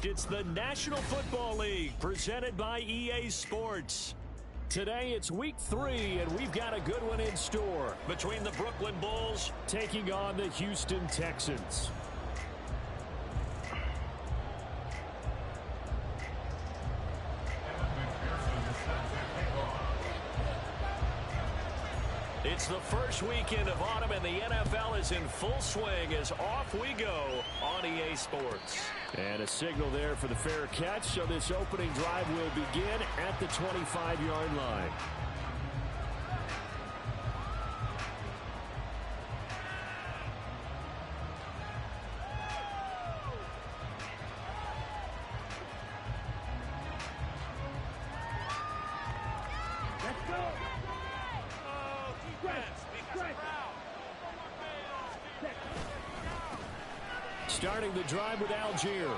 It's the National Football League presented by EA Sports. Today it's week 3, and we've got a good one in store between the Brooklyn Bulls taking on the Houston Texans. It's the first weekend of autumn, and the NFL is in full swing as off we go on EA Sports. And a signal there for the fair catch, so this opening drive will begin at the 25-yard line. Starting the drive with Algier.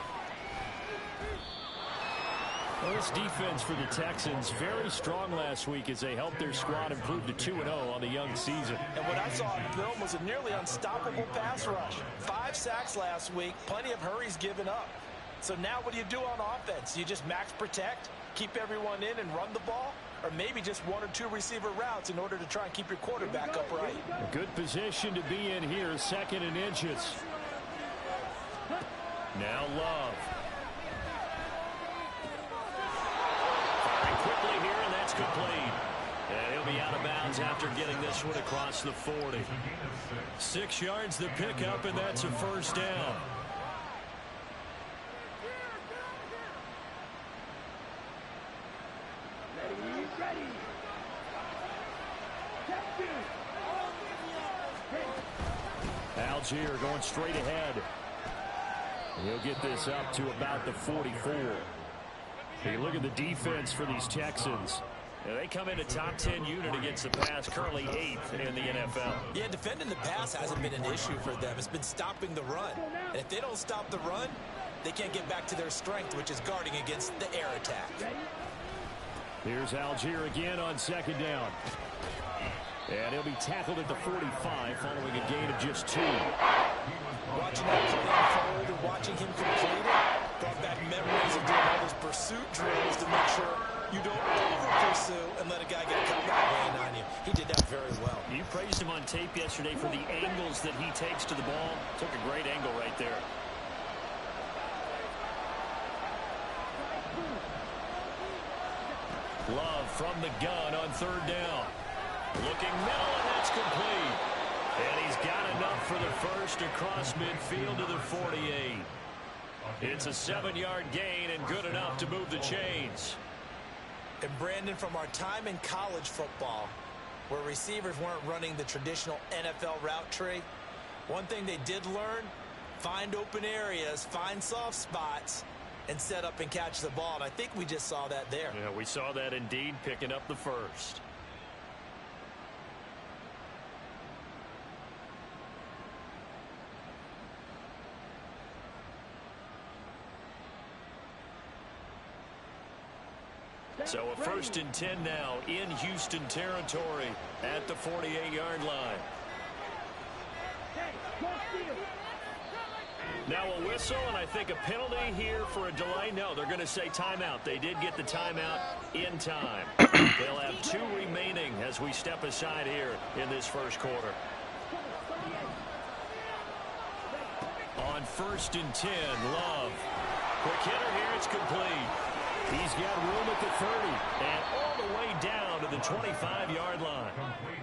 Well, this defense for the Texans very strong last week as they helped their squad improve to 2-0 on the young season. And what I saw on film was a nearly unstoppable pass rush. 5 sacks last week, plenty of hurries given up. So now what do you do on offense? You just max protect, keep everyone in and run the ball? Or maybe just 1 or 2 receiver routes in order to try and keep your quarterback upright? A good position to be in here, 2nd and inches. Now Love. Firing quickly here, and that's complete. And he'll be out of bounds after getting this one across the 40. 6 yards the pickup, and that's a first down. Algier going straight ahead. He'll get this up to about the 44. Hey, look at the defense for these Texans. They come in a top 10 unit against the pass, currently 8th in the NFL. Yeah, defending the pass hasn't been an issue for them. It's been stopping the run. And if they don't stop the run, they can't get back to their strength, which is guarding against the air attack. Here's Algier again on 2nd down. And he'll be tackled at the 45 following a gain of just 2. Watching that play unfold and watching him complete it brought back memories of doing all those pursuit drills to make sure you don't over-pursue and let a guy get cut back laying on you. He did that very well. You praised him on tape yesterday for the angles that he takes to the ball. Took a great angle right there. Love from the gun on 3rd down. Looking middle, and that's complete. And he's got enough for the first across midfield to the 48. It's a 7-yard gain and good enough to move the chains. And Brandon, from our time in college football, where receivers weren't running the traditional NFL route tree, one thing they did learn, find open areas, find soft spots, and set up and catch the ball. And I think we just saw that there. Yeah, we saw that indeed, picking up the first. So a 1st and 10 now in Houston territory at the 48-yard line. Now a whistle, and I think a penalty here for a delay. No, they're going to say timeout. They did get the timeout in time. They'll have 2 remaining as we step aside here in this first quarter. On 1st and 10, Love. Quick hitter here, it's complete. He's got room at the 30 and all the way down to the 25-yard line.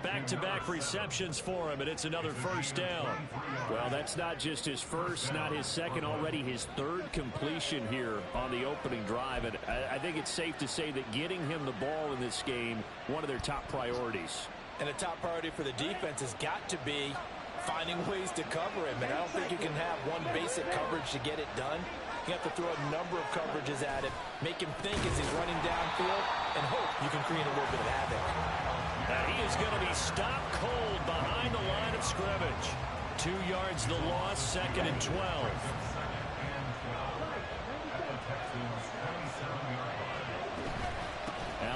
Back-to-back receptions for him, and it's another first down. Well, that's not just his first, not his second, already his 3rd completion here on the opening drive. And I think it's safe to say that getting him the ball in this game, one of their top priorities. And a top priority for the defense has got to be finding ways to cover him. And I don't think you can have one basic coverage to get it done. You have to throw a number of coverages at him, make him think as he's running downfield, and hope you can create a little bit of havoc. Now he is going to be stopped cold behind the line of scrimmage. 2 yards the loss, 2nd and 12.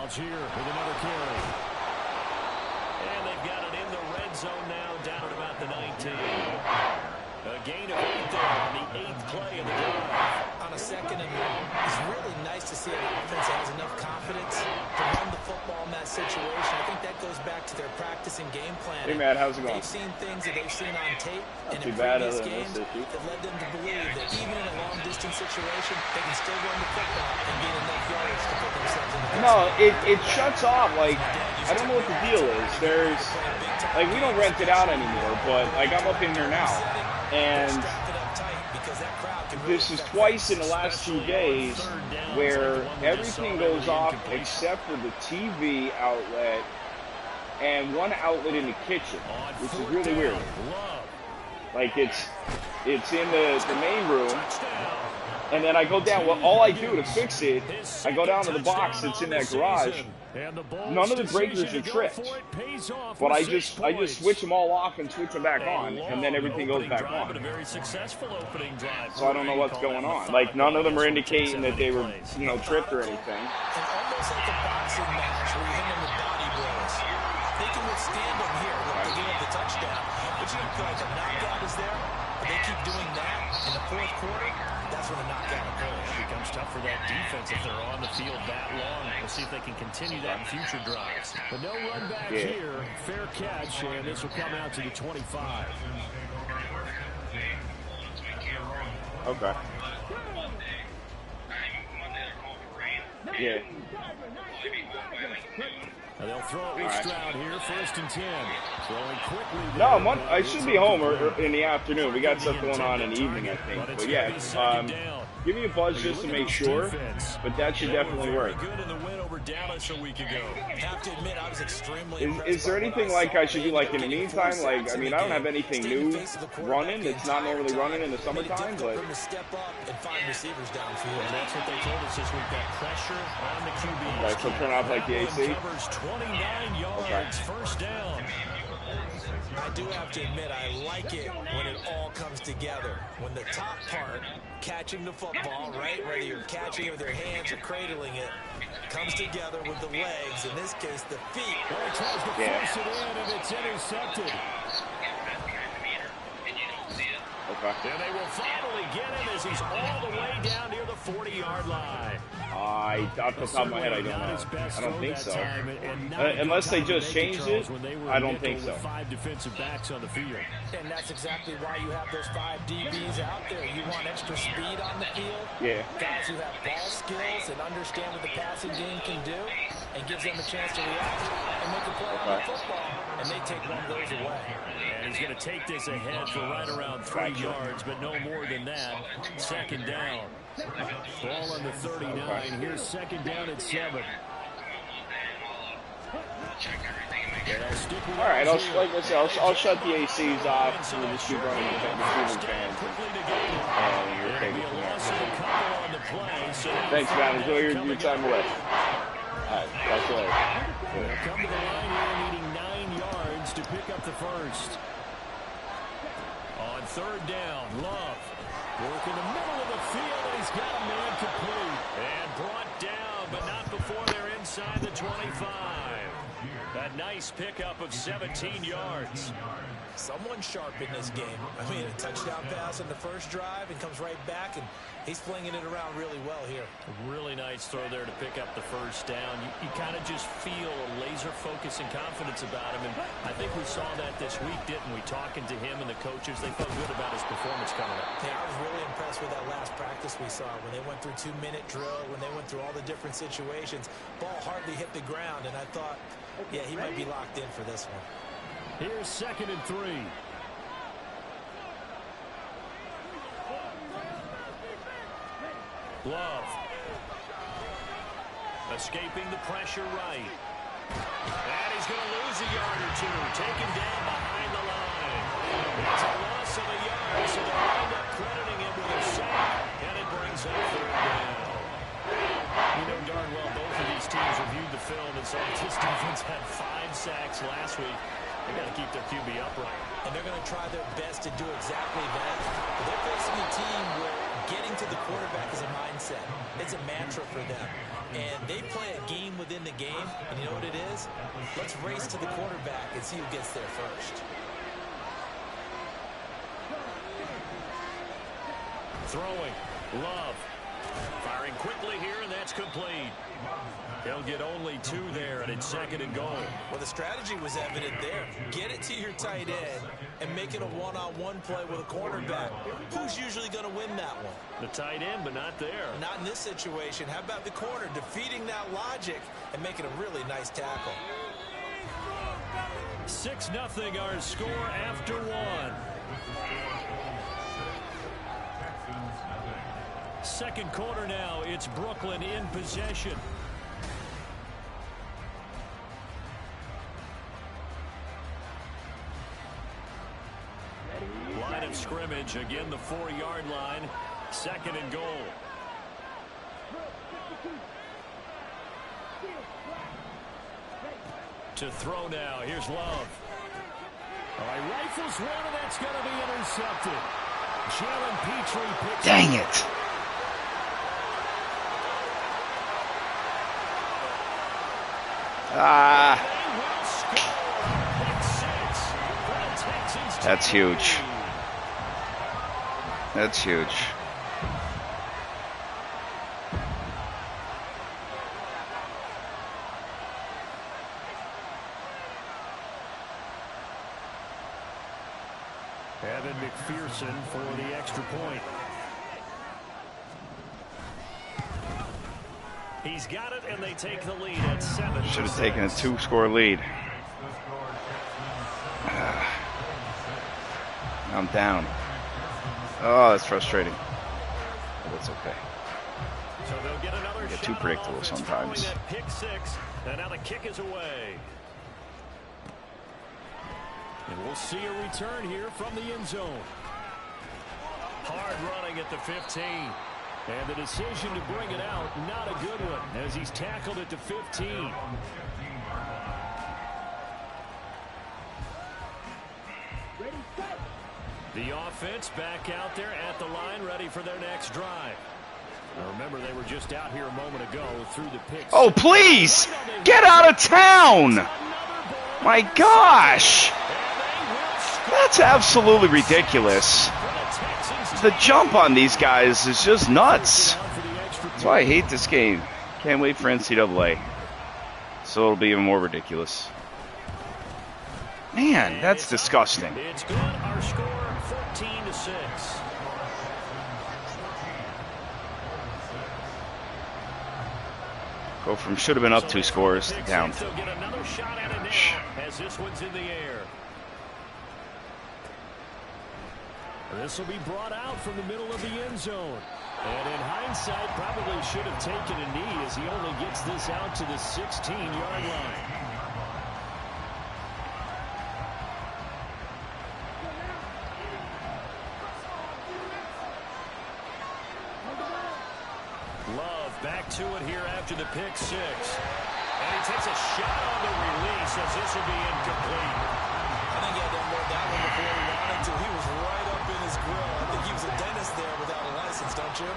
Algier with another carry. And they've got it in the red zone now, down at about the 19. A gain of 8 there on the 8th play of the drive. I'm on a 2nd and long. It's really nice to see an offense that has enough confidence to run the football in that situation. I think that goes back to their practice and game plan. Hey, Matt, how's it going? They've seen things that they've seen on tape and in bad previous other than games this issue. that led them to believe that even in a long-distance situation, they can still run the football and gain enough yards to put themselves in the game. No, it shuts off. Like, I don't know what the deal is. There's, like, we don't rent it out anymore, but, like, I'm up in here now. And this is twice in the last 2 days where everything goes off except for the TV outlet and one outlet in the kitchen, which is really weird. Like, it's in the main room, and then I go down. Well, all I do to fix it, I go down to the box that's in that garage. None of the breakers are tripped, but I just switch them all off and switch them back on, and then everything goes back on. So I don't know what's going on. Like, none of them are indicating that they were, you know, tripped or anything. Almost like a boxing match where you hit them with body blows. They can withstand them here with the game of the touchdown, but you don't feel like a knockout is there. But they keep doing that in the 4th quarter. That's when the knockout occurs. It becomes tough for that defense if they're on the field that long. We'll see if they can continue that in future drives. But no run back here. Fair catch, and this will come out to the 25. Okay. Yeah. And they'll throw it with Stroud here, 1st and 10. Throwing quickly. No, I should be home in the afternoon. We got stuff going on in the evening, I think. But yeah, give me a buzz just to make sure. But that should definitely work. Is there anything like I should do like in the meantime? Like, I mean, I don't have anything new running. It's not normally running in the summertime, but. That's what they told us this week. That pressure on the QB. Right, so turn off like the AC. 29 yards, 1st down. I do have to admit, I like it when it all comes together. When the top part, catching the football, right, whether you're catching it with your hands or cradling it, comes together with the legs, in this case, the feet. Well, he tries to force it in, and it's intercepted. Okay. And they will finally get him as he's all the way down near the 40-yard line. Off the top of my head, I don't know. I don't think so. Unless they just changed it, I don't think so. 5 defensive backs on the field. And that's exactly why you have those 5 DBs out there. You want extra speed on the field. Yeah. Guys who have ball skills and understand what the passing game can do, and gives them a chance to react and make a play on the football. And they take one of those away. And he's going to take this ahead for right around 3 yards, but no more than that. 2nd down. Ball on the 39. Here's 2nd down at 7. All right, like I said, I'll shut the ACs off so we'll just keep running the receiving fans, and we'll take it from there. Thanks, man. Enjoy your time away. All right, that's all right. They'll come to the line here, needing 9 yards to pick up the 1st. On 3rd down, Love. Work in the middle of the field, and he's got a man complete. And brought down, but not before they're inside the 25. A nice pickup of 17 yards. Someone sharp in this game. I mean, a touchdown pass on the 1st drive and comes right back, and he's flinging it around really well here. A really nice throw there to pick up the 1st down. You kind of just feel a laser focus and confidence about him, and I think we saw that this week, didn't we? Talking to him and the coaches, they felt good about his performance coming up. Yeah, I was really impressed with that last practice we saw when they went through 2-minute drill, when they went through all the different situations. Ball hardly hit the ground, and I thought, yeah, he might be locked in for this one. Here's 2nd and 3. Love. Escaping the pressure right. And he's going to lose a yard or 2. Taken down behind the line. It's a loss of a yard, so they wind up crediting him with a sack. And it brings up 3rd down. You know darn well both of these teams reviewed the film and saw this defense had 5 sacks last week. They've got to keep their QB upright. And they're going to try their best to do exactly that. But they're facing a team where getting to the quarterback is a mindset. It's a mantra for them. And they play a game within the game. And you know what it is? Let's race to the quarterback and see who gets there first. Throwing. Love. Firing quickly here, and that's complete. He'll get only 2 there, and it's 2nd and goal. Well, the strategy was evident there. Get it to your tight end and make it a one-on-one play with a cornerback. Who's usually going to win that one? The tight end, but not there. Not in this situation. How about the corner defeating that logic and making a really nice tackle? 6-0 our score after 1. Second quarter now. It's Brooklyn in possession. Line of scrimmage. Again, the 4-yard line. 2nd and goal. To throw now. Here's Love. All right, rifles one, and that's going to be intercepted. Jalen Petrie picks. Dang it. That's huge. That's huge. Evan McPherson for the extra point. He's got it, and they take the lead at 7. Should have taken a 2-score lead. I'm down. Oh, that's frustrating. But it's okay. So they'll get another get too predictable sometimes. Pick 6, and now the kick is away. And we'll see a return here from the end zone. Hard running at the 15. And the decision to bring it out, not a good one, as he's tackled at the 15. The offense back out there at the line, ready for their next drive. Now remember, they were just out here a moment ago through the pick. Oh, please! Get out of town! My gosh! That's absolutely ridiculous. The jump on these guys is just nuts. That's why I hate this game. Can't wait for NCAA. So it'll be even more ridiculous. Man, that's disgusting. It's good. Our score 14-6. Go from should have been up 2 scores to down 2. Get another shot at it now as this one's in the air. This will be brought out from the middle of the end zone. And in hindsight, probably should have taken a knee as he only gets this out to the 16-yard line. Love back to it here after the pick 6. And he takes a shot on the release as this will be incomplete. I think he had to unload that one before he wanted to. He was right up in his grill. I think he was a dentist there without a license, don't you?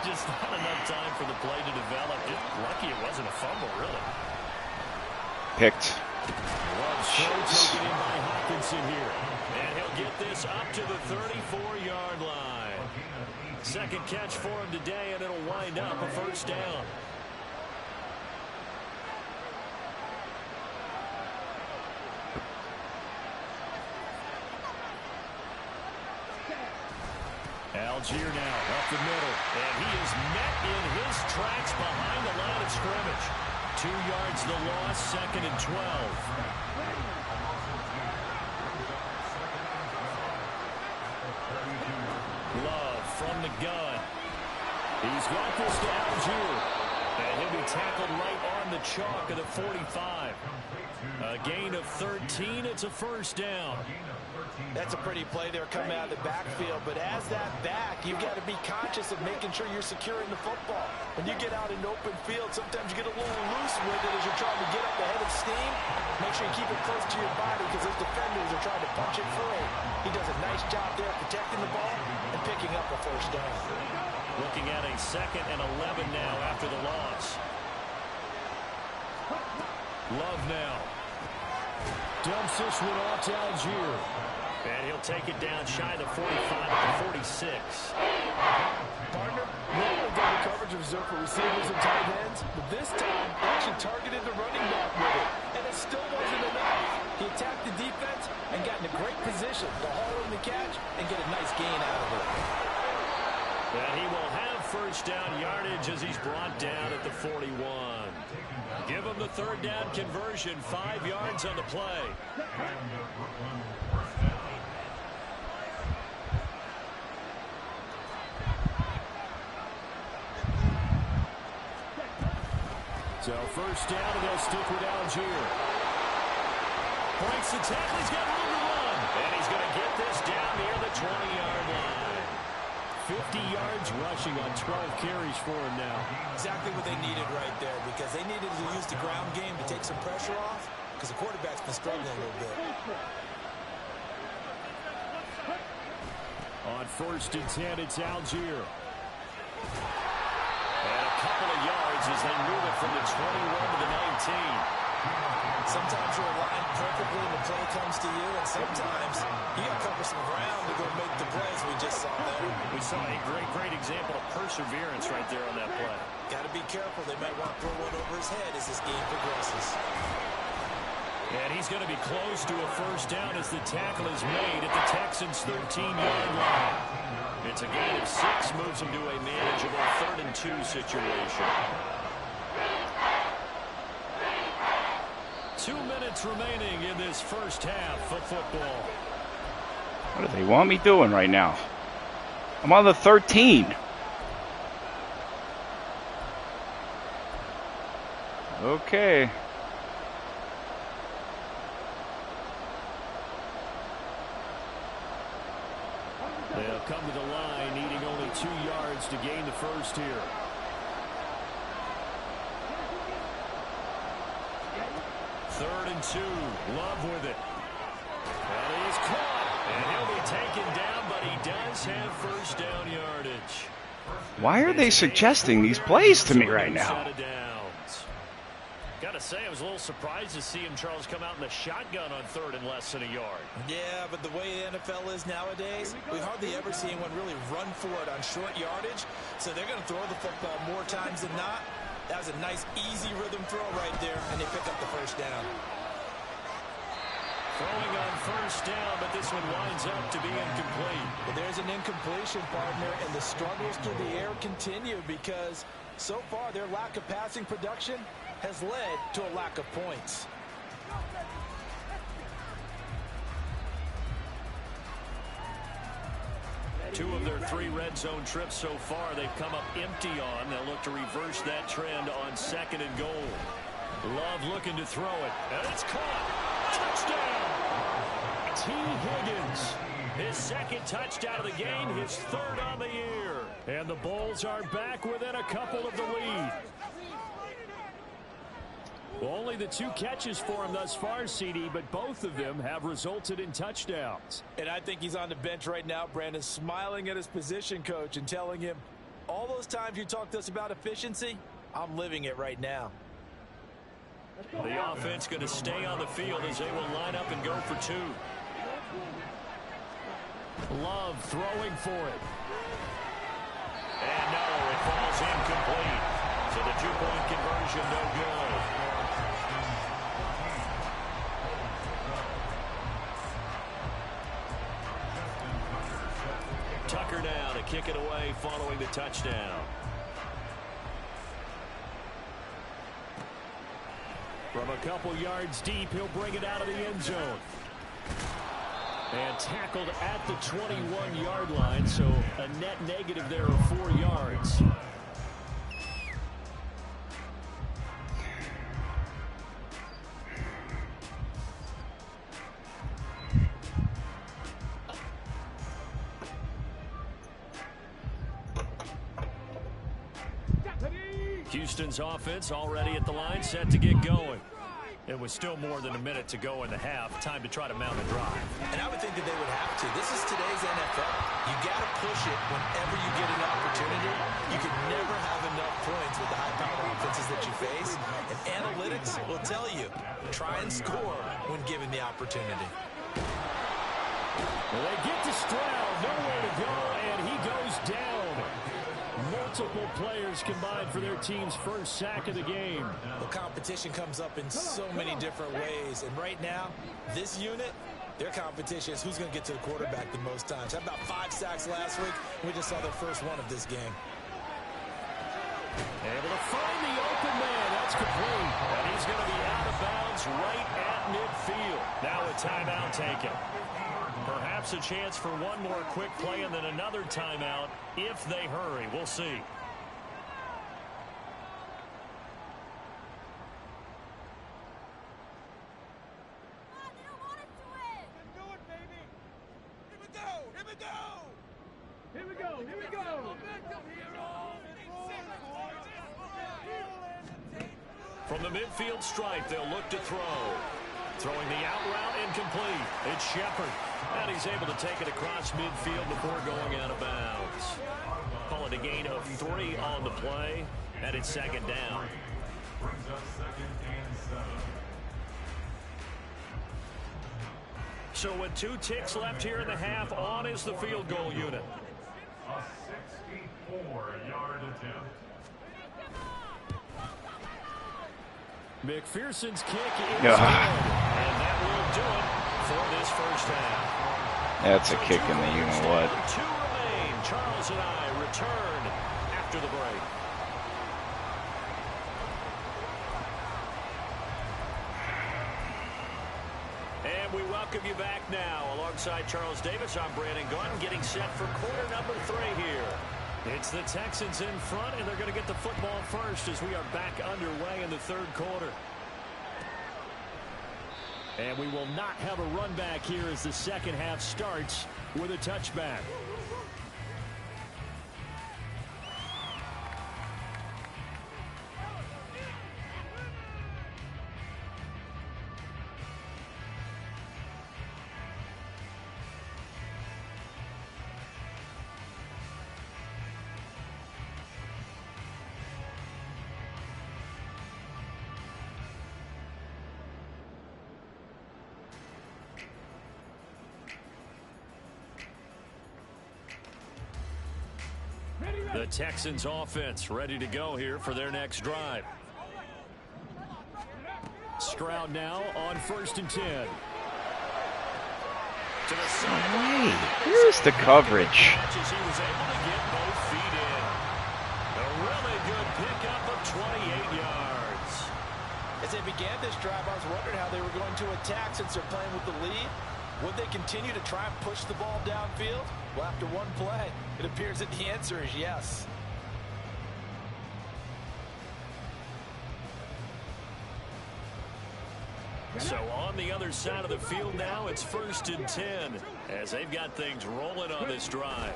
Just not enough time for the play to develop. Just lucky it wasn't a fumble, really. Picked. Love taken in by Hawkinson here. And he'll get this up to the 34-yard line. Second catch for him today, and it'll wind up a first down. Algier now up the middle, and he is met in his tracks behind the line of scrimmage. 2 yards the loss, 2nd and 12. Love from the gun. He's got this to Algier, and he'll be tackled right on the chalk of the 45. A gain of 13, it's a first down. That's a pretty play there coming out of the backfield, but as that back, you've got to be conscious of making sure you're securing the football. When you get out in open field, sometimes you get a little loose with it as you're trying to get up ahead of steam. Make sure you keep it close to your body because those defenders are trying to punch it free. He does a nice job there protecting the ball and picking up a first down. Looking at a 2nd and 11 now after the loss. Love now. Dumps this one off to Algier. And he'll take it down shy of the 45 at the 46. Partner, normally double coverage is reserved for receivers and tight ends, but this time he actually targeted the running back with it, and it still wasn't enough. He attacked the defense and got in a great position to haul in the catch and get a nice gain out of it. And he will have first down yardage as he's brought down at the 41. Give him the third down conversion, 5 yards on the play. So first down, and they'll stick with Algier. Breaks the tackle, he's got room to run. And he's going to get this down near the 20-yard line. 50 yards rushing on 12 carries for him now. Exactly what they needed right there, because they needed to use the ground game to take some pressure off, because the quarterback's been struggling a little bit. On first and 10, it's Algier. And a couple of yards as they move it from the 21 to the 19. Sometimes you're aligned perfectly and the play comes to you, and sometimes you got to cover some ground to go make the plays we just saw there. We saw a great example of perseverance right there on that play. Got to be careful. They might want to throw one over his head as this game progresses. And he's going to be close to a first down as the tackle is made at the Texans' 13-yard line. It's a gain of 6, moves him to a manageable 3rd and 2 situation. 2 minutes remaining in this first half of football. What do they want me doing right now? I'm on the 13. Okay. They'll come to the line, needing only 2 yards to gain the first here. Third and 2. Love with it. And he is caught. And he'll be taken down, but he does have first down yardage. Why are they suggesting these plays to me right now? Gotta say, I was a little surprised to see him, Charles, come out in the shotgun on 3rd and less than a yard. Yeah, but the way the NFL is nowadays, we hardly ever see anyone really run for it on short yardage. So they're going to throw the football more times than not. That was a nice, easy rhythm throw right there, and they pick up the first down. Throwing on first down, but this one winds up to be incomplete. But there's an incompletion, partner, and the struggles through the air continue because so far their lack of passing production has led to a lack of points. Two of their 3 red zone trips so far they've come up empty on. They'll look to reverse that trend on 2nd and goal. Love looking to throw it. And it's caught. Touchdown. T. Higgins. His 2nd touchdown of the game, his 3rd on the year. And the Bulls are back within a couple of the lead. Only the 2 catches for him thus far, CD, but both of them have resulted in touchdowns. And I think he's on the bench right now, Brandon, smiling at his position coach and telling him, all those times you talked to us about efficiency, I'm living it right now. The offense going to stay on the field as they will line up and go for 2. Love throwing for it. And no, it falls incomplete. So the 2-point conversion no good. Tucker now to kick it away following the touchdown. From a couple yards deep, he'll bring it out of the end zone. And tackled at the 21-yard line, so a net negative there of 4 yards. Houston's offense already at the line, set to get going. It was still more than a minute to go in the half. Time to try to mount a drive. And I would think that they would have to. This is today's NFL. You got to push it whenever you get an opportunity. You can never have enough points with the high-powered offenses that you face. And analytics will tell you, try and score when given the opportunity. Well, they get to Stroud, nowhere to go, and he goes down. Multiple players combined for their team's first sack of the game. The competition comes up in so many different ways, and right now, this unit, their competition is who's going to get to the quarterback the most times. Had about 5 sacks last week. We just saw their first one of this game. Able to find the open man. That's complete. And he's going to be out of bounds right at midfield. Now a timeout taken. Perhaps a chance for one more quick play and then another timeout if they hurry. We'll see. From the midfield stripe, they'll look to throw. Throwing the out route incomplete. It's Shepard. And he's able to take it across midfield before going out of bounds. Call it a gain of 3 on the play. And it's second down. So with 2 ticks left here in the half, on is the field goal unit. A 64-yard attempt. McPherson's kick is good, and that will do it for this first half. That's a kick in the you-know-what. 2 remain. Charles and I return after the break. And we welcome you back now. Alongside Charles Davis, I'm Brandon Gunn, getting set for quarter number 3 here. It's the Texans in front, and they're going to get the football first as we are back underway in the third quarter. And we will not have a run back here as the second half starts with a touchback. The Texans offense ready to go here for their next drive. Stroud now on 1st and 10. Hey, here's the coverage. He was able to get both feet in. A really good pickup of 28 yards. As they began this drive, I was wondering how they were going to attack since they're playing with the lead. Would they continue to try and push the ball downfield? Well, after one play, it appears that the answer is yes. So on the other side of the field now, it's 1st and 10 as they've got things rolling on this drive.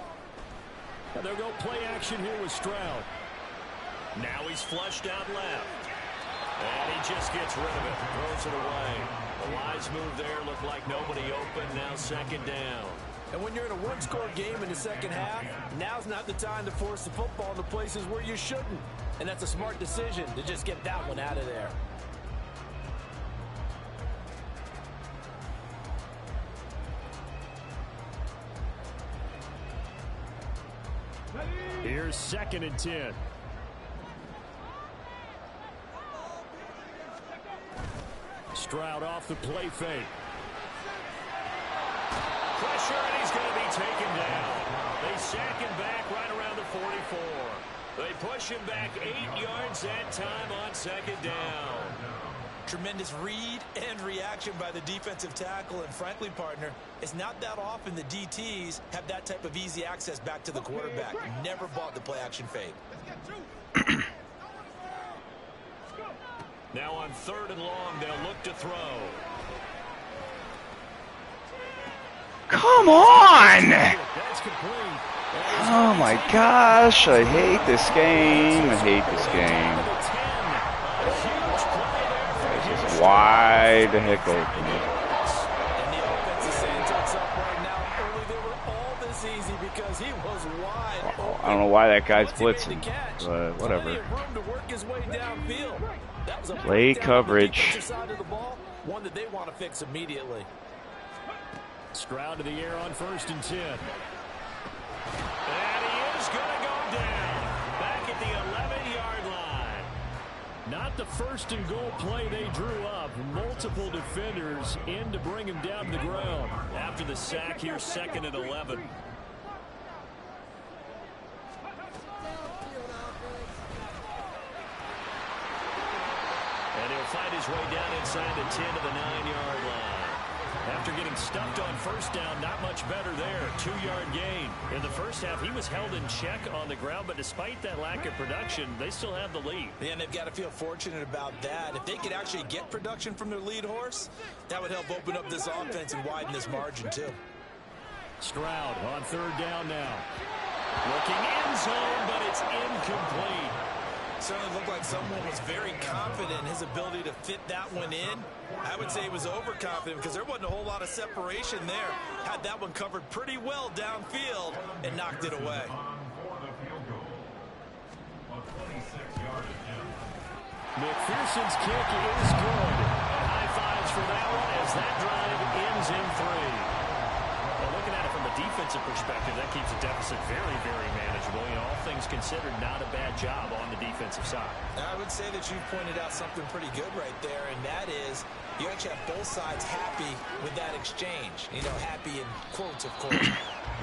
And they'll go play action here with Stroud. Now he's flushed out left. And he just gets rid of it, throws it away. The wise move there, looked like nobody open, now second down. And when you're in a one-score game in the second half, now's not the time to force the football into places where you shouldn't. And that's a smart decision to just get that one out of there. Here's 2nd and 10. Stroud off the play fake. Pressure, and he's going to be taken down. They sack him back right around the 44. They push him back 8 yards that time on 2nd down. Tremendous read and reaction by the defensive tackle, and frankly, partner, it's not that often the DTs have that type of easy access back to the quarterback. Never bought the play-action fake. Now on 3rd and long, they'll look to throw. Come on! That's complete. Oh my gosh, I hate this game. I hate this game. It's just wide the heck open. And the offense is saying to itself right now, early they were all this easy because he was wide open. I don't know why that guy's blitzing, but whatever. Room to work his way downfield. That was a Play coverage. side of the ball, one that they want to fix immediately. Stroud to the air on 1st and 10. And he is going to go down. Back at the 11-yard line. Not the 1st and goal play they drew up. Multiple defenders in to bring him down to the ground. After the sack here, 2nd and 11. And he'll find his way down inside the 10 to the 9-yard line. After getting stuffed on 1st down, not much better there. 2-yard gain. In the first half, he was held in check on the ground, but despite that lack of production, they still have the lead. Yeah, and they've got to feel fortunate about that. If they could actually get production from their lead horse, that would help open up this offense and widen this margin, too. Stroud on 3rd down now. Looking end zone, but it's incomplete. Certainly looked like someone was very confident in his ability to fit that one in. I would say he was overconfident because there wasn't a whole lot of separation there. Had that one covered pretty well downfield and knocked it away. McPherson's kick is good. High fives for that one as that drive ends in 3. Well, looking at it from a defensive perspective, that keeps the deficit very, very manageable. You know, all things considered, not a bad job on the defensive side. I would say that you've pointed out something pretty good right there, and that is you actually have both sides happy with that exchange. You know, happy in quotes, of course.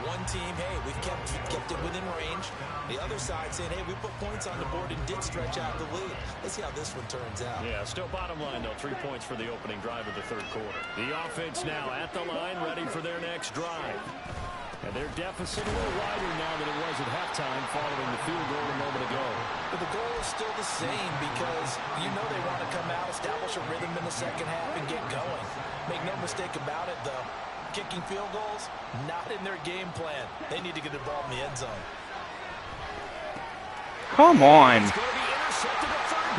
One team, hey, we've kept it within range. The other side saying, hey, we put points on the board and did stretch out the lead. Let's see how this one turns out. Yeah, still bottom line, though. 3 points for the opening drive of the 3rd quarter. The offense now at the line, ready for their next drive. And their deficit a little wider now than it was at halftime following the field goal a moment ago. But the goal is still the same because you know they want to come out, establish a rhythm in the second half, and get going. Make no mistake about it, though. Kicking field goals, not in their game plan. They need to get the ball in the end zone. Come on.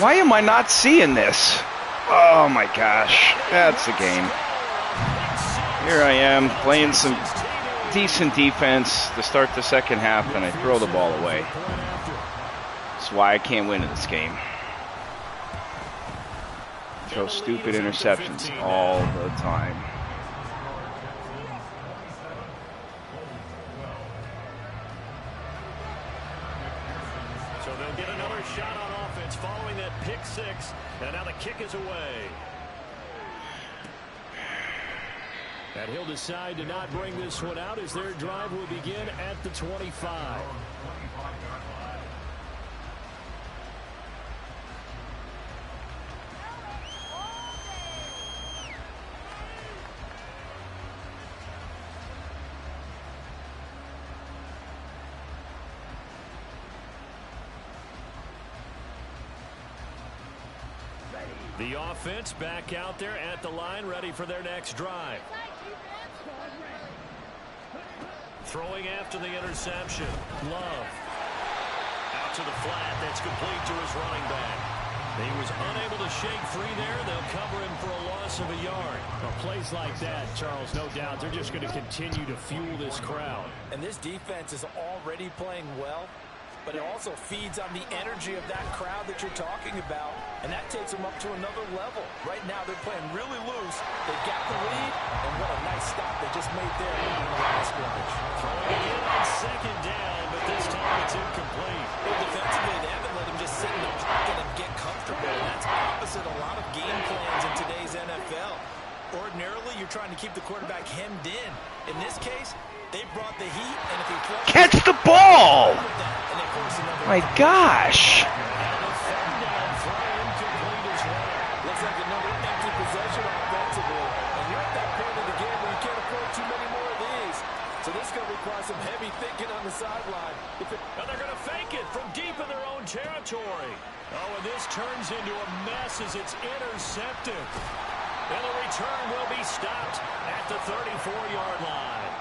Why am I not seeing this? Oh, my gosh. That's the game. Here I am playing some decent defense to start the second half, and I throw the ball away. That's why I can't win in this game. Throw stupid interceptions all the time. So they'll get another shot on offense following that pick 6, and now the kick is away. And he'll decide to not bring this one out as their drive will begin at the 25. The offense back out there at the line, ready for their next drive. Throwing after the interception. Love. Out to the flat. That's complete to his running back. He was unable to shake free there. They'll cover him for a loss of a yard. Well, plays like that, Charles, no doubt, they're just going to continue to fuel this crowd. And this defense is already playing well, but it also feeds on the energy of that crowd that you're talking about, and that takes them up to another level. Right now, they're playing really loose. They've got the lead, and what a nice stop they just made there in the last scrimmage. Throwing again on 2nd down, but this time it's incomplete. Well, defensively, they haven't let him just sit in the pocket and get comfortable, and that's opposite a lot of game plans in today's NFL. Ordinarily, you're trying to keep the quarterback hemmed in. In this case, they brought the heat, and if he flushes, catch the ball! My gosh! Looks like another empty possession offensively, and you're at that point of the game where you can't afford too many more of these. So this is going to require some heavy thinking on the sideline. And they're going to fake it from deep in their own territory. Oh, and this turns into a mess as it's intercepted. And the return will be stopped at the 34-yard line.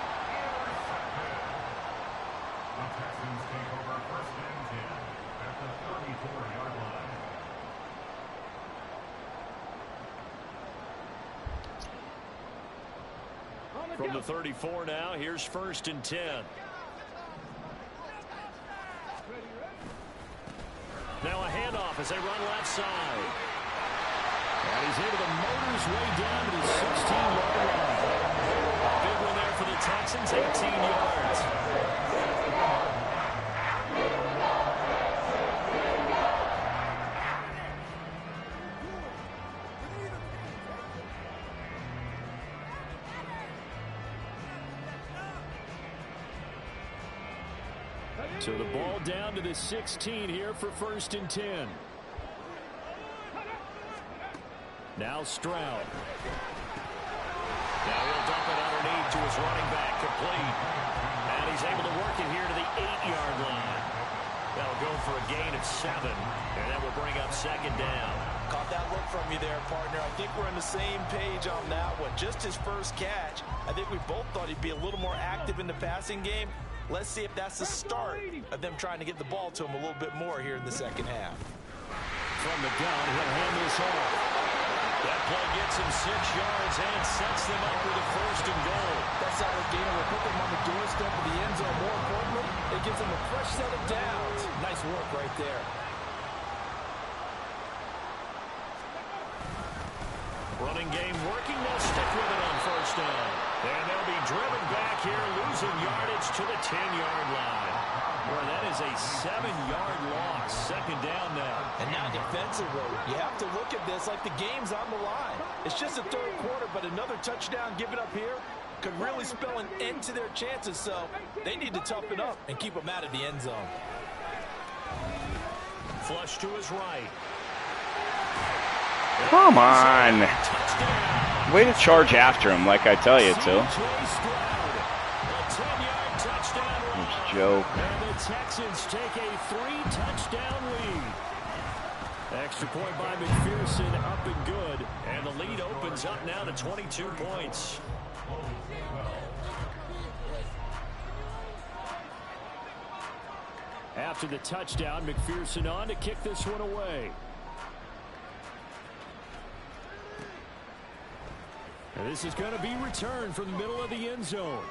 The Texans take over 1st and 10 at the 34-yard line. From the 34 now, here's 1st and 10. Now a handoff as they run left side. And he's able to motor his way down to the 16-yard line. Big one there So the ball down to the 16 here for 1st and 10. Now Stroud. Now he'll dump it underneath to his running back, complete. And he's able to work it here to the 8-yard line. That'll go for a gain of 7. And that will bring up 2nd down. Caught that look from you there, partner. I think we're on the same page on that one. Just his first catch. I think we both thought he'd be a little more active in the passing game. Let's see if that's the start of them trying to get the ball to him a little bit more here in the second half. From the gun, he'll hand this off. That play gets him 6 yards and sets them up with a 1st and goal. That solid gain will put them on the doorstep of the end zone. More importantly, it gives them a fresh set of downs. Nice work right there. Running game working. They'll stick with it on 1st down. And they'll be driven back here, losing yardage to the 10-yard line. Well, that is a 7-yard loss. 2nd down now. And now defensively, you have to look at this like the game's on the line. It's just a 3rd quarter, but another touchdown given up here could really spell an end to their chances. So they need to toughen up and keep them out of the end zone. Flush to his right. Come on. Way to charge after him, like I tell you to. It's a joke. And the Texans take a 3-touchdown lead. Extra point by McPherson, up and good. And the lead opens up now to 22 points. After the touchdown, McPherson on to kick this one away. And this is going to be returned from the middle of the end zone.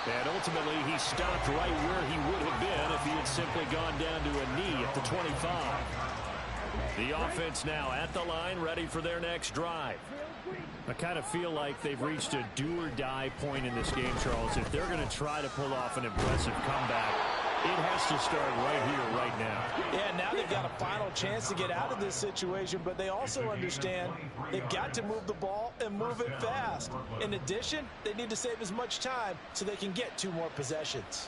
And ultimately, he stopped right where he would have been if he had simply gone down to a knee at the 25. The offense now at the line, ready for their next drive. I kind of feel like they've reached a do-or-die point in this game, Charles. If they're going to try to pull off an impressive comeback, it has to start right here, right now. Yeah, now they've got a final chance to get out of this situation, but they also understand they've got to move the ball and move it fast. In addition, they need to save as much time so they can get 2 more possessions.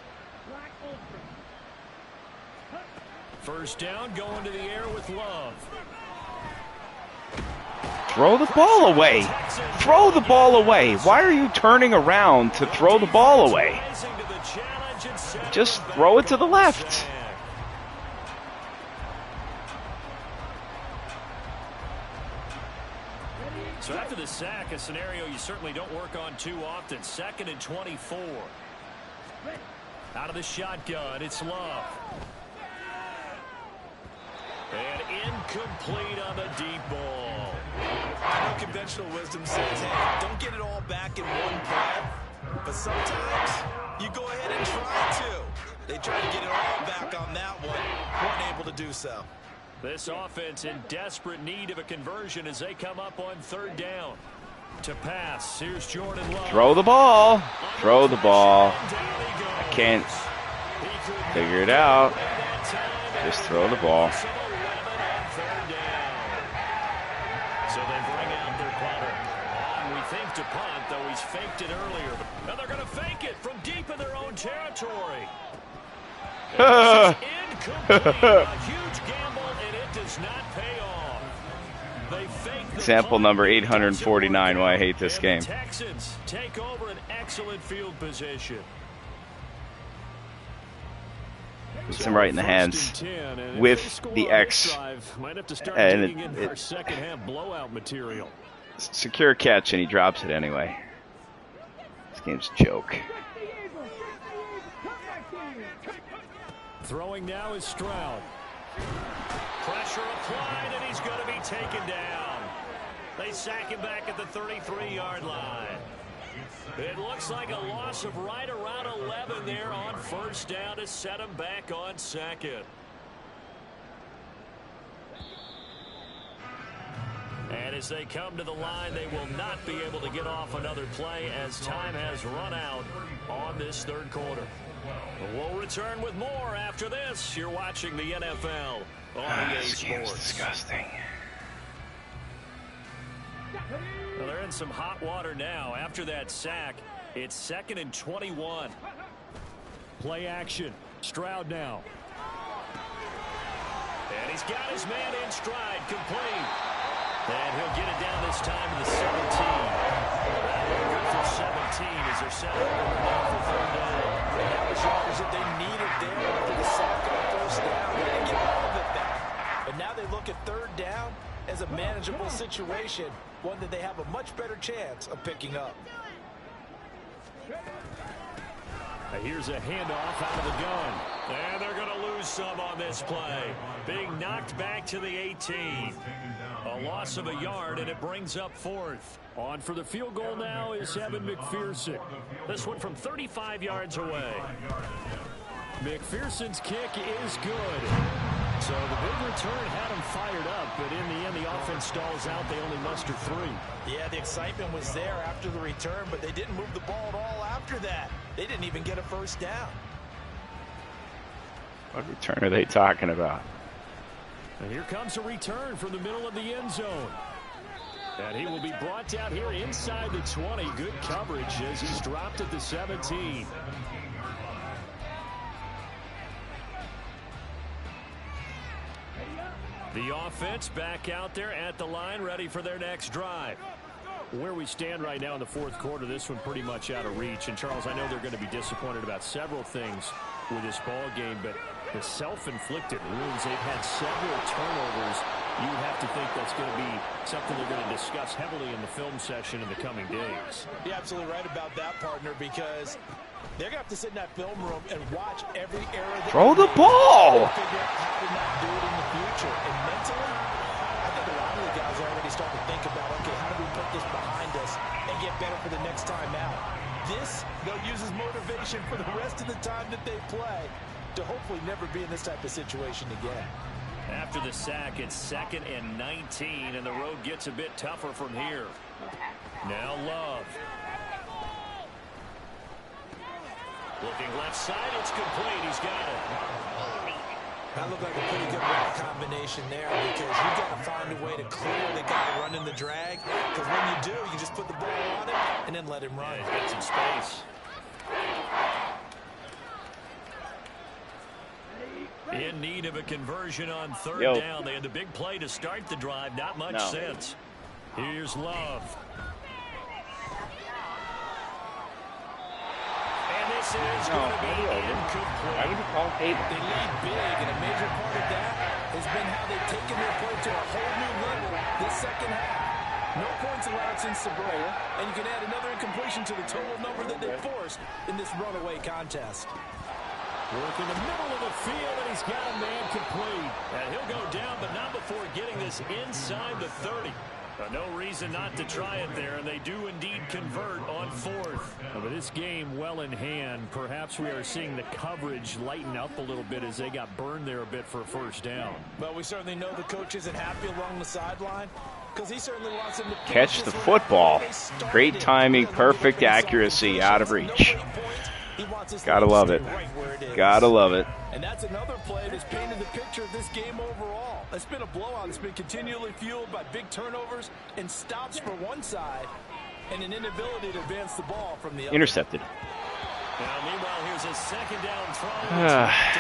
1st down, going to the air with Love. Throw the ball away. Throw the ball away. Why are you turning around to throw the ball away? Just throw it to the left. So after the sack, a scenario you certainly don't work on too often. 2nd and 24. Out of the shotgun, it's Love. And incomplete on the deep ball. I know conventional wisdom says, hey, don't get it all back in one play. But sometimes you go ahead and try to. They tried to get it all back on that one. Weren't able to do so. This offense in desperate need of a conversion as they come up on 3rd down. To pass, here's Jordan Love. Throw the ball. Throw the ball. I can't figure it out. Just throw the ball. So they bring out their punter. On, we think, to punt, though he's faked it earlier. Now they're going to fake it from deep in their own territory. Incomplete. A huge gamble, and it does not pay off. They fake the Example number 849, why I hate this game. The Texans take over an excellent field position. Puts him right in the hands with the X, and secure catch, and he drops it anyway. This game's a joke. Throwing now is Stroud. Pressure applied, and he's going to be taken down. They sack him back at the 33-yard line. It looks like a loss of right around 11 there on 1st down to set him back on 2nd. And as they come to the line, they will not be able to get off another play as time has run out on this 3rd quarter. We'll return with more after this. You're watching the NFL on EA Sports. Disgusting. Well, they're in some hot water now. After that sack, it's 2nd and 21. Play action. Stroud now. And he's got his man in stride, complete. And he'll get it down this time to the 17. Good for 17 as they're set up for third down. And that was yardage that they needed there after the sack on first down. They didn't get all of it back. But now they look at third down as a manageable situation, one that they have a much better chance of picking up. Here's a handoff out of the gun. And they're going to lose some on this play. Being knocked back to the 18. A loss of a yard, and it brings up fourth. On for the field goal now is Evan McPherson. This one from 35 yards away. McPherson's kick is good. So the big return had him fired up, but in the end, the offense stalls out. They only muster 3. Yeah, the excitement was there after the return, but they didn't move the ball at all after that. They didn't even get a first down. What return are they talking about? And here comes a return from the middle of the end zone. And he will be brought down here inside the 20. Good coverage as he's dropped at the 17. The offense back out there at the line, ready for their next drive. Where we stand right now in the fourth quarter, this one pretty much out of reach. And, Charles, I know they're going to be disappointed about several things with this ball game, but the self-inflicted wounds, they've had several turnovers. You would have to think that's going to be something they're going to discuss heavily in the film session in the coming days. You're absolutely right about that, partner, because they're going to have to sit in that film room and watch every error. Throw the ball! Figure out how to not do it in the future. And mentally, I think a lot of the guys are already starting to think about, okay, how do we put this behind us and get better for the next time out? This, they'll use as motivation for the rest of the time that they play to hopefully never be in this type of situation again. After the sack, it's 2nd and 19, and the road gets a bit tougher from here. Now Love. Looking left side, it's complete. He's got it. That looked like a pretty good route combination there because you've got to find a way to clear the guy running the drag. Because when you do, you just put the ball on him and then let him run. Yeah, he's got some space. In need of a conversion on third down. They had the big play to start the drive. Not much sense. Here's Love. And this is going to be incomplete. Why would you call Hayden? They lead big, and a major part of that has been how they've taken their play to a whole new level this second half. No points allowed since the break, and you can add another incompletion to the total number that they forced in this runaway contest. Work in the middle of the field, and he's got a man complete. And he'll go down, but not before getting this inside the 30. No reason not to try it there, and they do indeed convert on fourth. But this game well in hand. Perhaps we are seeing the coverage lighten up a little bit as they got burned there a bit for a first down. Well, we certainly know the coach isn't happy along the sideline because he certainly wants him to catch the football. Great timing, perfect accuracy, out of reach. Gotta love it. Gotta love it. And that's another play that's painted the picture of this game overall. It's been a blowout. It's been continually fueled by big turnovers and stops for one side and an inability to advance the ball from the other. Intercepted. Now, meanwhile, here's a second down throw. It's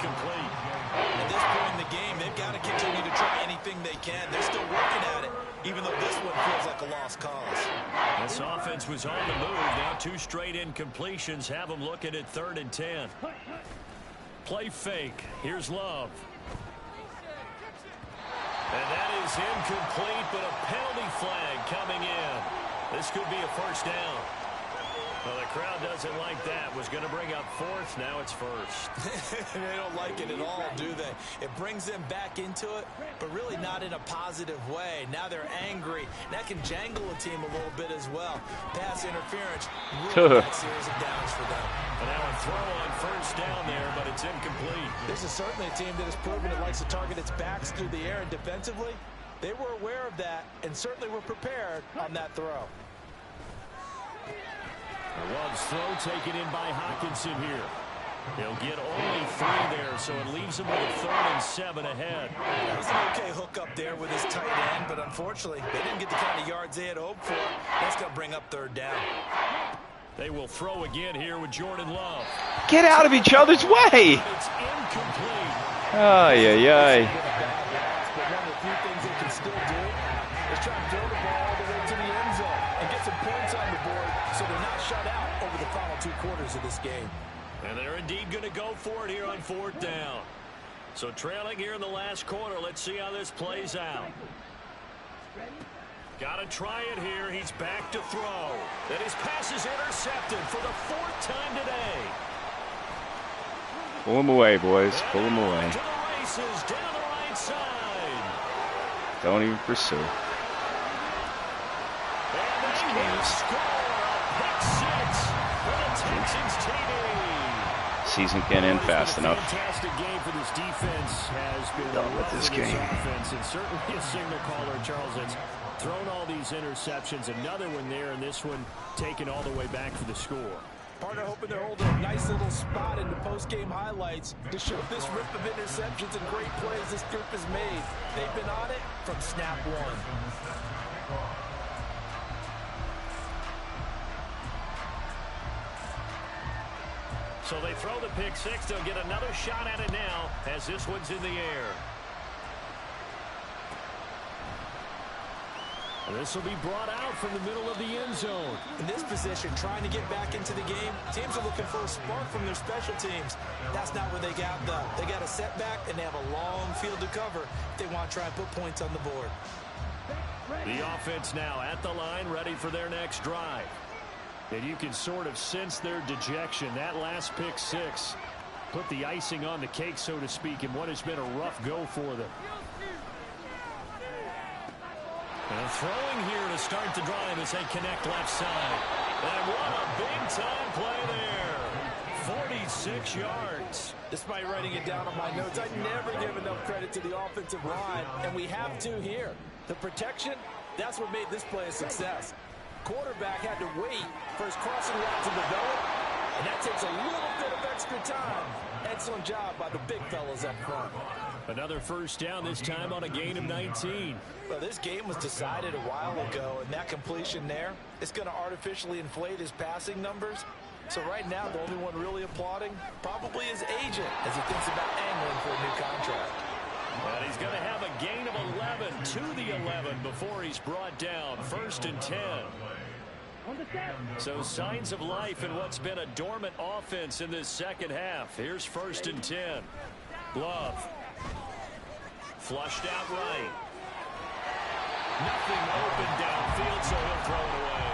incomplete. At this point in the game, they've got to continue to try anything they can. They're still working at it, even though this one feels like a lost cause. This offense was on the move. Now 2 straight incompletions have them looking at 3rd and 10. Play fake. Here's Love. And that is incomplete, but a penalty flag coming in. This could be a first down. Well, the crowd doesn't like that. Was going to bring up 4th. Now it's 1st. They don't like it at all, do they? It brings them back into it, but really not in a positive way. Now they're angry. That can jangle a team a little bit as well. Pass interference, really bad series of downs for them. And now a throw on first down there, but it's incomplete. This is certainly a team that has proven it likes to target its backs through the air and defensively. They were aware of that and certainly were prepared on that throw. Love's throw taken in by Hockenson here. He'll get only 3 there, so it leaves him with a 3rd and 7 ahead. It was an okay hook up there with his tight end, but unfortunately, they didn't get the kind of yards they had hoped for. That's going to bring up 3rd down. They will throw again here with Jordan Love. Get out of each other's way. It's incomplete. Ay, ay, ay. But one of the few things they can still do is try to throw the ball all the way to the end zone and get some points on the board so they're not shut out over the final 2 quarters of this game. And they're indeed going to go for it here on 4th down. So trailing here in the last quarter. Let's see how this plays out. Got to try it here. He's back to throw. And his pass is intercepted for the 4th time today. Pull him away, boys. Pull him away. To the races, down the right side. Don't even pursue. And they will score a pick 6 for the Texans TV. Season can't end fast enough. Fantastic game for this defense. Has been done with this game. Offense, and certainly a signal caller, Charles, that's thrown all these interceptions. Another one there, and this one taken all the way back for the score. Partner hoping to hold a nice little spot in the post-game highlights to show this rip of interceptions and great plays this group has made. They've been on it from snap 1. So they throw the pick 6. They'll get another shot at it now as this one's in the air. This will be brought out from the middle of the end zone. In this position, trying to get back into the game, teams are looking for a spark from their special teams. That's not where they got, though. They got a setback, and they have a long field to cover if they want to try and put points on the board. The offense now at the line, ready for their next drive. And you can sort of sense their dejection. That last pick 6 put the icing on the cake, so to speak, in what has been a rough go for them. And throwing here to start the drive as they connect left side. And what a big-time play there. 46 yards. Despite writing it down on my notes, I never give enough credit to the offensive line, and we have to here. The protection, that's what made this play a success. Quarterback had to wait for his crossing route to develop, and that takes a little bit of extra time. Excellent job by the big fellas up front. Another first down, this time on a gain of 19. Well, this game was decided a while ago, and that completion there is going to artificially inflate his passing numbers. So right now, the only one really applauding probably his agent as he thinks about angling for a new contract. And he's going to have a gain of 11 to the 11 before he's brought down. 1st and 10. So signs of life in what's been a dormant offense in this second half. Here's 1st and 10. Love. Flushed out right. Nothing open downfield, so he'll throw it away.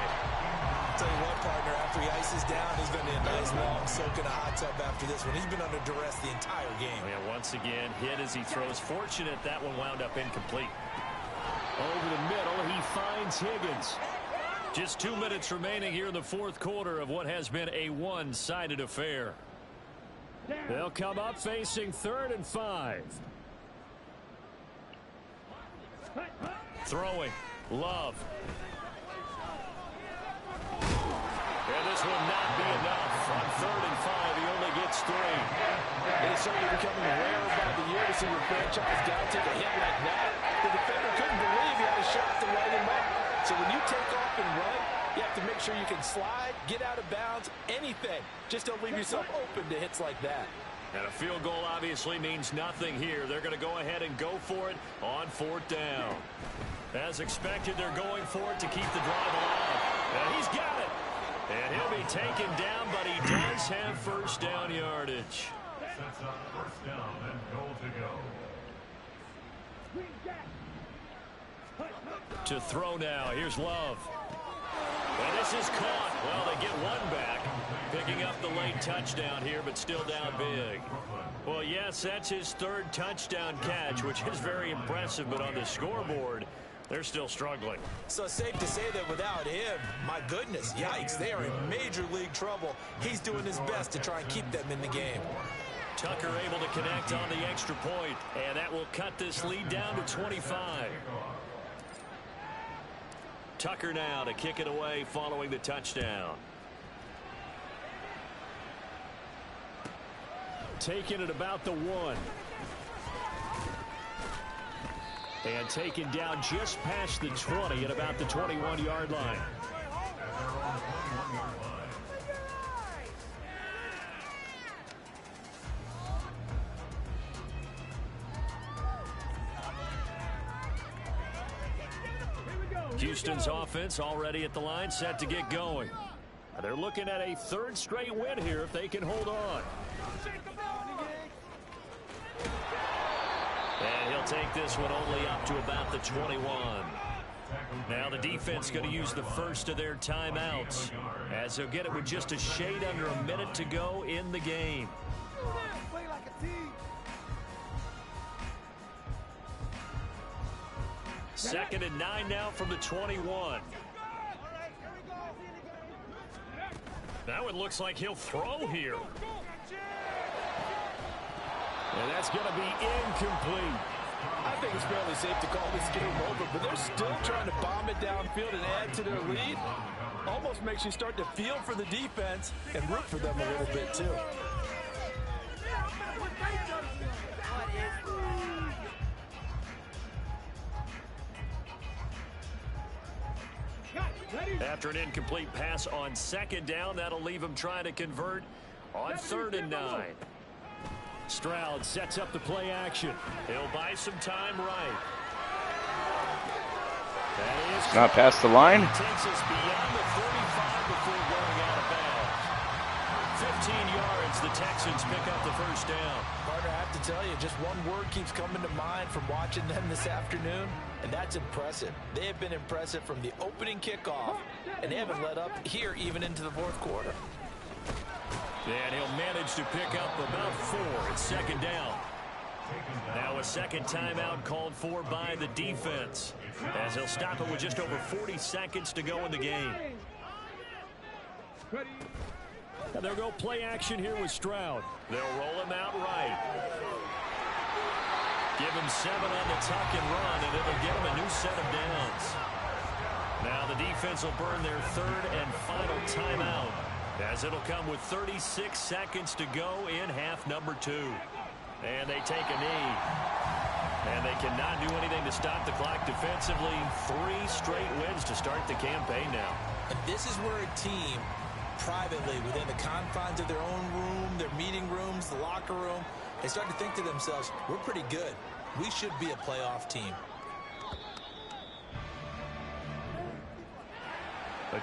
Tell you what, partner, after he ices down, he's going to need a nice long soak in a hot tub after this one. He's been under duress the entire game. Yeah, once again, hit as he throws. Fortunate that one wound up incomplete. Over the middle, he finds Higgins. Just 2 minutes remaining here in the 4th quarter of what has been a one-sided affair. They'll come up facing 3rd and 5. Throwing. Love. And this will not be enough. On 3rd and 5, he only gets 3. It is certainly becoming rarer by the year to see your franchise guy take a hit like that. The defender couldn't believe he had a shot to light him up. So when you take off and run, you have to make sure you can slide, get out of bounds, anything. Just don't leave yourself open to hits like that. And a field goal obviously means nothing here. They're going to go ahead and go for it on 4th down. As expected, they're going for it to keep the drive alive. And he's got it. And he'll be taken down, but he does have 1st down yardage. Sets up 1st down and goal to go. To throw now. Here's Love. And this is caught. Well, they get one back. Picking up the late touchdown here, but still down big. Well, yes, that's his 3rd touchdown catch, which is very impressive, but on the scoreboard, they're still struggling. So safe to say that without him, my goodness, yikes, they are in major league trouble. He's doing his best to try and keep them in the game. Tucker able to connect on the extra point, and that will cut this lead down to 25. Tucker now to kick it away following the touchdown. Taken at about the 1. And taken down just past the 20 at about the 21-yard line. Houston's offense already at the line, set to get going. They're looking at a third straight win here if they can hold on. And he'll take this one only up to about the 21. Now the defense going to use the first of their timeouts, as they'll get it with just a shade under a minute to go in the game. Second and 9 now from the 21. Now it looks like he'll throw here. And that's going to be incomplete. I think it's fairly safe to call this game over, but they're still trying to bomb it downfield and add to their lead. Almost makes you start to feel for the defense and root for them a little bit, too. After an incomplete pass on second down, that'll leave him trying to convert on 3rd and 9. Stroud sets up the play action. He'll buy some time right. That is not past the line. Takes us beyond the 35 before going out of bounds. 15 yards, the Texans pick up the first down. Partner, I have to tell you, just one word keeps coming to mind from watching them this afternoon, and that's impressive. They have been impressive from the opening kickoff, and they haven't let up here even into the fourth quarter. And he'll manage to pick up about 4 at second down. Now a second timeout called for by the defense, as he'll stop it with just over 40 seconds to go in the game. And they'll go play action here with Stroud. They'll roll him out right. Give him 7 on the tuck and run, and it'll get him a new set of downs. Now the defense will burn their 3rd and final timeout, as it'll come with 36 seconds to go in half number 2. And they take a knee. And they cannot do anything to stop the clock defensively. 3 straight wins to start the campaign now. And this is where a team, privately, within the confines of their own room, their meeting rooms, the locker room, they start to think to themselves, we're pretty good. We should be a playoff team.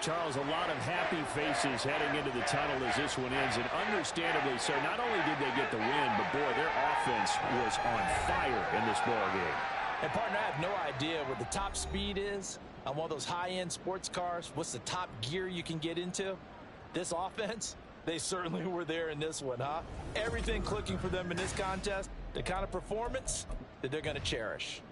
Charles, a lot of happy faces heading into the tunnel as this one ends, and understandably so. Not only did they get the win, but boy, their offense was on fire in this ball game. And partner, I have no idea what the top speed is on one of those high-end sports cars. What's the top gear you can get into? This offense, they certainly were there in this one, huh? Everything clicking for them in this contest, the kind of performance that they're going to cherish.